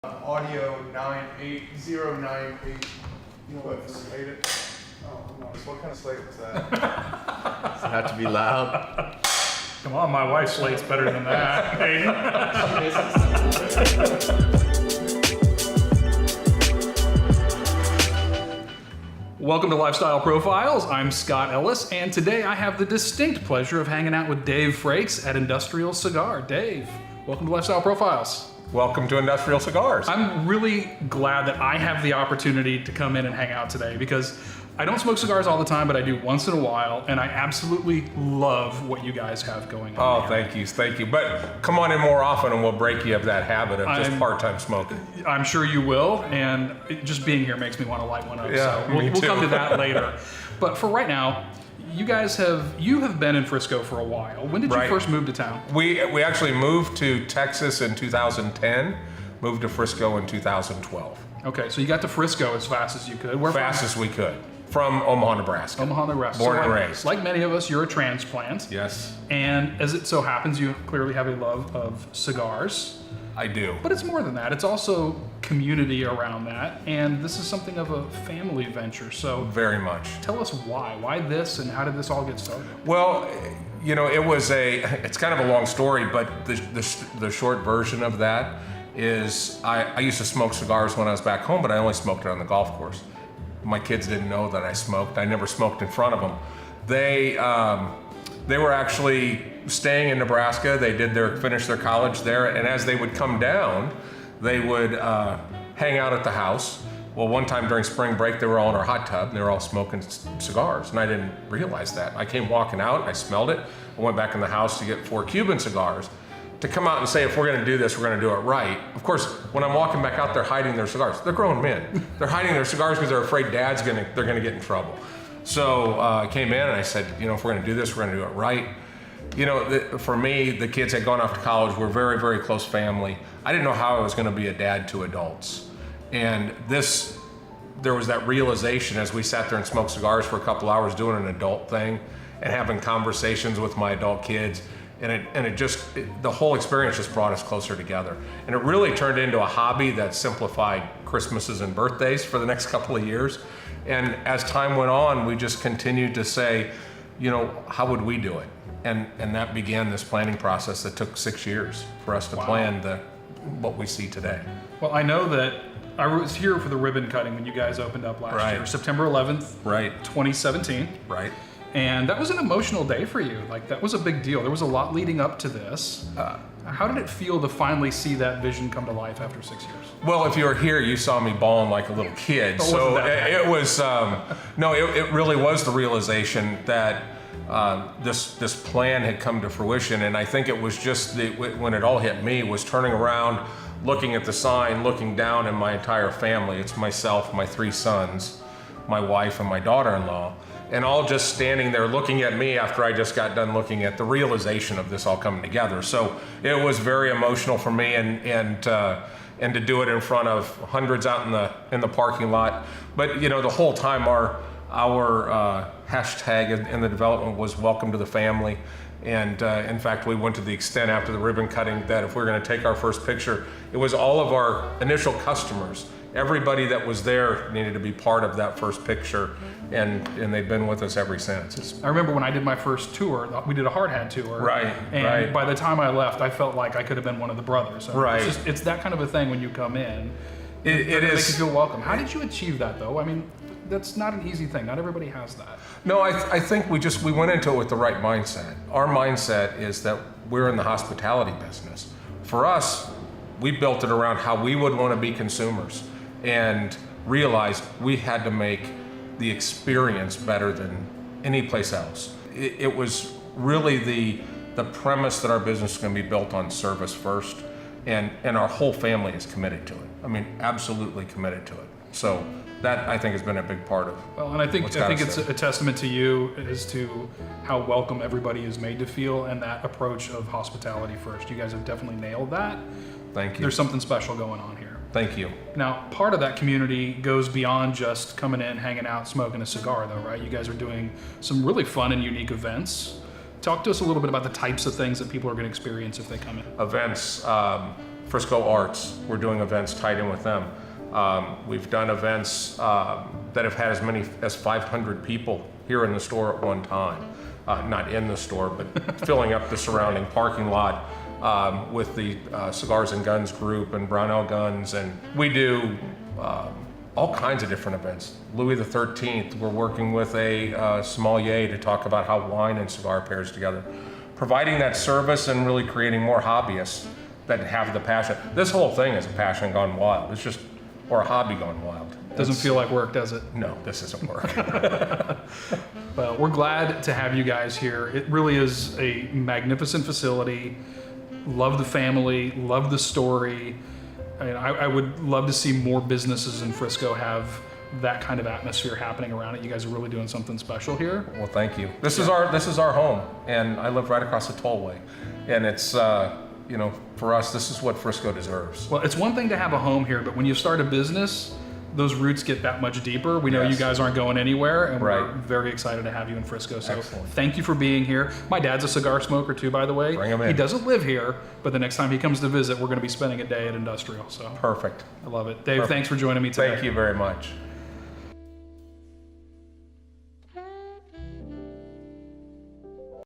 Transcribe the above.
Audio 98098. What slate it? Oh, nice. What kind of slate was that? Does it have to be loud? Come on, my wife's slate's better than that. Welcome to Lifestyle Profiles. I'm Scott Ellis, and today I have the distinct pleasure of hanging out with Dave Frakes at Industrial Cigar. Dave, welcome to Lifestyle Profiles. Welcome to Industrial Cigars. I'm really glad that I have the opportunity to come in and hang out today because I don't smoke cigars all the time, but I do once in a while, and I absolutely love what you guys have going on. Oh, thank you. But come on in more often and we'll break you of that habit of just part-time smoking. I'm sure you will, and just being here makes me want to light one up. Yeah, so we'll come to that later. But for right now, you have been in Frisco for a while. When did you first move to town? We actually moved to Texas in 2010, moved to Frisco in 2012. Okay, so you got to Frisco as fast as you could. Where fast as we could. From Omaha, Nebraska. Omaha, Nebraska. Born and raised. Like many of us, you're a transplant. Yes. And as it so happens, you clearly have a love of cigars. I do. But it's more than that. It's also community around that. And this is something of a family venture. So very much. Tell us why. Why this and how did this all get started? Well, you know, it's kind of a long story, but the short version of that is I used to smoke cigars when I was back home, but I only smoked it on the golf course. My kids didn't know that I smoked. I never smoked in front of them. They were actually staying in Nebraska. They finished their college there, and as they would come down, they would hang out at the house. Well, one time during spring break, they were all in our hot tub, and they were all smoking cigars, and I didn't realize that. I came walking out, I smelled it. I went back in the house to get 4 Cuban cigars. To come out and say, if we're gonna do this, we're gonna do it right. Of course, when I'm walking back out, they're hiding their cigars. They're grown men. They're hiding their cigars because they're afraid they're gonna get in trouble. So I came in and I said, you know, if we're gonna do this, we're gonna do it right. You know, for me, the kids had gone off to college. We're very, very close family. I didn't know how I was gonna be a dad to adults. And there was that realization as we sat there and smoked cigars for a couple hours doing an adult thing and having conversations with my adult kids. And the whole experience just brought us closer together. And it really turned into a hobby that simplified Christmases and birthdays for the next couple of years. And as time went on, we just continued to say, you know, how would we do it? And that began this planning process that took 6 years for us to plan what we see today. Well, I know that I was here for the ribbon cutting when you guys opened up last year, September 11th, 2017. Right. And that was an emotional day for you. Like, that was a big deal. There was a lot leading up to this. How did it feel to finally see that vision come to life after 6 years? Well, if you were here, you saw me bawling like a little kid. So it was, it really was the realization that this plan had come to fruition. And I think it was just when it all hit me was turning around, looking at the sign, looking down, and my entire family. It's myself, my 3 sons, my wife, and my daughter-in-law. And all just standing there looking at me after I just got done looking at the realization of this all coming together. So it was very emotional for me, and to do it in front of hundreds out in the parking lot. But you know, the whole time our hashtag in the development was welcome to the family. And in fact, we went to the extent after the ribbon cutting that if we're going to take our first picture, it was all of our initial customers. Everybody that was there needed to be part of that first picture, and they've been with us ever since. I remember when I did my first tour, we did a hard hat tour. And by the time I left, I felt like I could have been one of the brothers. So it's that kind of a thing when you come in. It is. Make you feel welcome. How did you achieve that, though? I mean, that's not an easy thing. Not everybody has that. No, I think we went into it with the right mindset. Our mindset is that we're in the hospitality business. For us, we built it around how we would want to be consumers, and realized we had to make the experience better than any place else. It was really the premise that our business is going to be built on service first, and our whole family is committed to it. I mean, absolutely committed to it. So that, I think, has been a big part of. Well, and I think it's a testament to you as to how welcome everybody is made to feel, and that approach of hospitality first. You guys have definitely nailed that. Thank you. There's something special going on here. Thank you. Now, part of that community goes beyond just coming in, hanging out, smoking a cigar, though, right? You guys are doing some really fun and unique events. Talk to us a little bit about the types of things that people are going to experience if they come in. Events. Frisco Arts, we're doing events tied in with them. We've done events that have had as many as 500 people here in the store at one time. Not in the store, but filling up the surrounding parking lot with the Cigars and Guns group and Brownell Guns. And we do all kinds of different events. Louis the 13th, we're working with a sommelier to talk about how wine and cigar pairs together. Providing that service and really creating more hobbyists that have the passion. This whole thing is a passion gone wild. It's just, or a hobby gone wild. Doesn't feel like work, does it? No, this isn't work. Well, we're glad to have you guys here. It really is a magnificent facility. Love the family, love the story. I would love to see more businesses in Frisco have that kind of atmosphere happening around it. You guys are really doing something special here. Well, thank you. This is our home, and I live right across the tollway, and it's for us, this is what Frisco deserves. Well, it's one thing to have a home here, but when you start a business, those roots get that much deeper. We know you guys aren't going anywhere, and we're very excited to have you in Frisco. So thank you for being here. My dad's a cigar smoker too, by the way. Bring him in. He doesn't live here, but the next time he comes to visit, we're going to be spending a day at Industrial. So Perfect. I love it. Dave, thanks for joining me today. Thank you very much.